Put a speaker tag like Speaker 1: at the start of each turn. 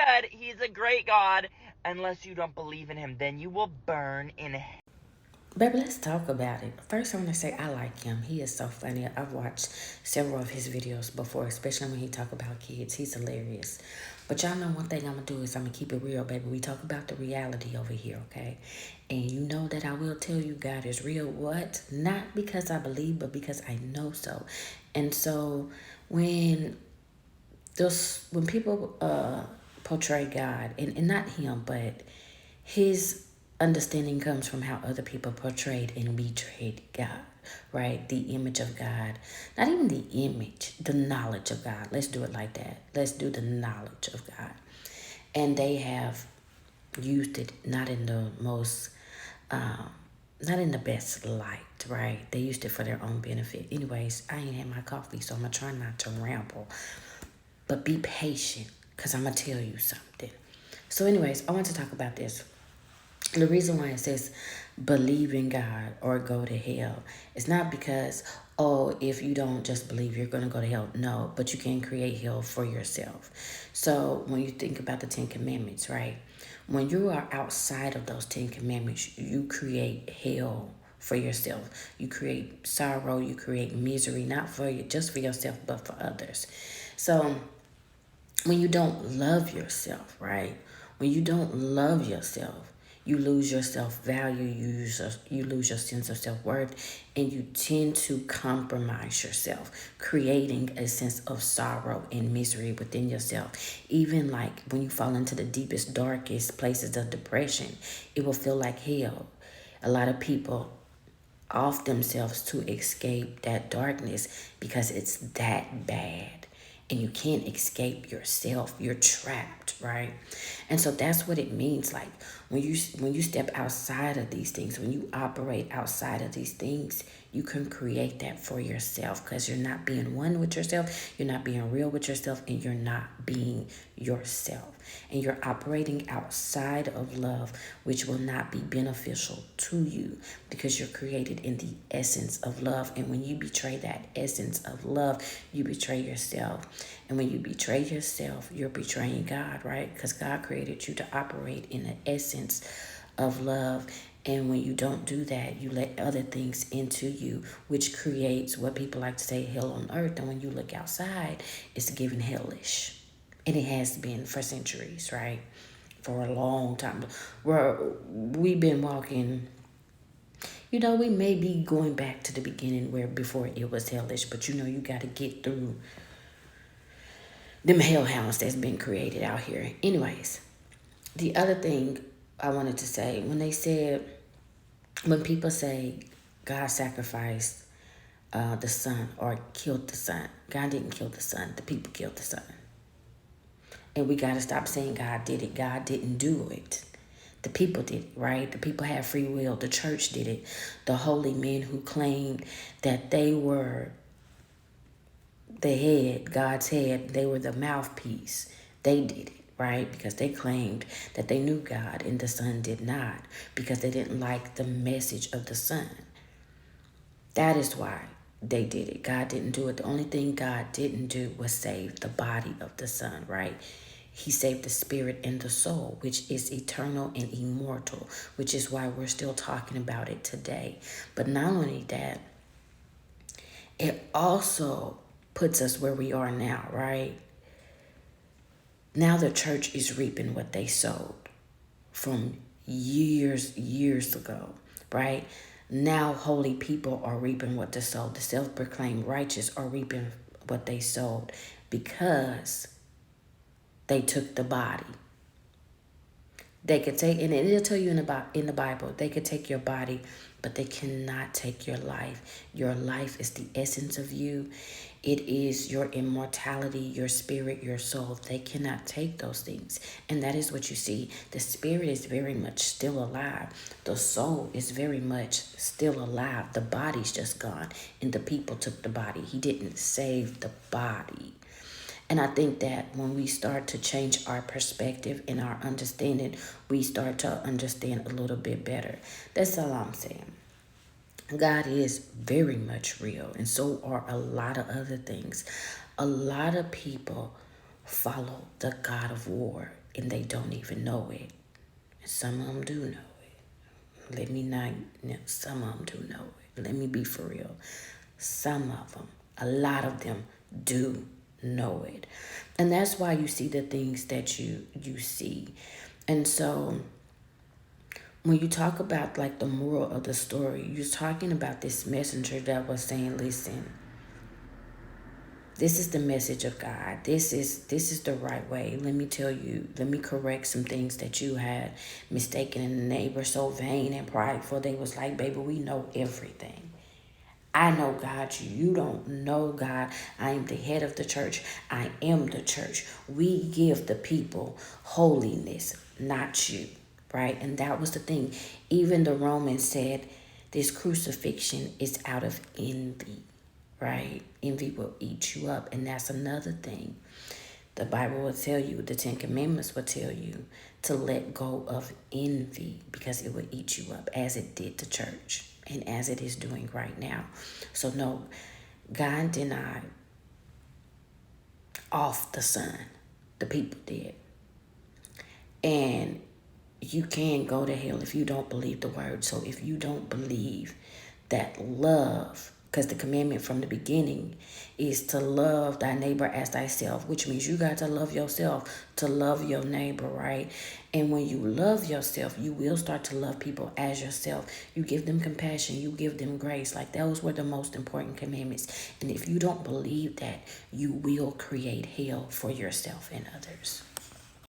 Speaker 1: good. He's a great God. Unless you don't believe in him, then you will burn in hell.
Speaker 2: Baby, let's talk about it. First, I want to say I like him. He is so funny. I've watched several of his videos before, especially when he talk about kids. He's hilarious. But y'all know one thing I'm going to do is I'm going to keep it real, baby. We talk about the reality over here, okay? And you know that I will tell you God is real. What? Not because I believe, but because I know so. And so when when people portray God, and not him, but his understanding comes from how other people portrayed and betrayed God, right? The image of God. Not even the image, the knowledge of God. Let's do it like that. Let's do the knowledge of God. And they have used it not in the most, um, not in the best light, right? They used it for their own benefit. Anyways, I ain't had my coffee, so I'm going to try not to ramble. But be patient, because I'm going to tell you something. So, anyways, I want to talk about this. The reason why it says believe in God or go to hell is not because, oh, if you don't just believe, you're going to go to hell. No, but you can create hell for yourself. So when you think about the 10 Commandments, right? When you are outside of those 10 Commandments, you create hell for yourself. You create sorrow, you create misery, not for you, just for yourself, but for others. So when you don't love yourself, right? When you don't love yourself, you lose your self value, you lose your sense of self worth, and you tend to compromise yourself, creating a sense of sorrow and misery within yourself. Even like when you fall into the deepest, darkest places of depression, it will feel like hell. A lot of people off themselves to escape that darkness because it's that bad, and you can't escape yourself. You're trapped, right? And so that's what it means. Like when you step outside of these things, when you operate outside of these things, you can create that for yourself, because you're not being one with yourself, you're not being real with yourself, and you're not being yourself. And you're operating outside of love, which will not be beneficial to you, because you're created in the essence of love. And when you betray that essence of love, you betray yourself. And when you betray yourself, you're betraying God, right? Because God created you to operate in the essence of love. And when you don't do that, you let other things into you, which creates what people like to say hell on earth. And when you look outside, it's given hellish. And it has been for centuries, right? For a long time. We've been walking, we may be going back to the beginning where before it was hellish, but you got to get through them hellhounds that's been created out here. Anyways, the other thing I wanted to say, when people say God sacrificed the son or killed the son, God didn't kill the son, the people killed the son. And we got to stop saying God did it. God didn't do it. The people did it, right? The people had free will. The church did it. The holy men who claimed that they were the head, God's head, they were the mouthpiece. They did it, right? Because they claimed that they knew God and the Son did not, because they didn't like the message of the Son. That is why they did it. God didn't do it. The only thing God didn't do was save the body of the Son, right? He saved the spirit and the soul, which is eternal and immortal, which is why we're still talking about it today. But not only that, it also puts us where we are now, right? Now the church is reaping what they sowed from years ago, right? Now holy people are reaping what they sowed. The self-proclaimed righteous are reaping what they sowed, because they took the body. They could take, and it'll tell you in the Bible, they could take your body, but they cannot take your life. Your life is the essence of you. It is your immortality, your spirit, your soul. They cannot take those things. And that is what you see. The spirit is very much still alive. The soul is very much still alive. The body's just gone, and the people took the body. He didn't save the body. And I think that when we start to change our perspective and our understanding, we start to understand a little bit better. That's all I'm saying. God is very much real, and so are a lot of other things. A lot of people follow the God of war. and they don't even know it. Some of them do know it. Let me not, some of them do know it. Let me be for real. Some of them, a lot of them do know it. And that's why you see the things that you see. And so when you talk about like the moral of the story, you're talking about this messenger that was saying, listen, this is the message of God. This is the right way. Let me tell you, let me correct some things that you had mistaken. And the neighbor so vain and prideful, they was like, baby, we know everything. I know God, you don't know God. I am the head of the church. I am the church. We give the people holiness, not you, right? And that was the thing. Even the Romans said this crucifixion is out of envy, right? Envy will eat you up. And that's another thing. The Bible will tell you, the Ten Commandments will tell you to let go of envy because it will eat you up as it did the church and as it is doing right now. So no, God did not off the Son. The people did. And you can go to hell if you don't believe the word. So if you don't believe that love, because the commandment from the beginning is to love thy neighbor as thyself, which means you got to love yourself to love your neighbor, right? And when you love yourself, you will start to love people as yourself. You give them compassion, you give them grace. Like those were the most important commandments. And if you don't believe that, you will create hell for yourself and others.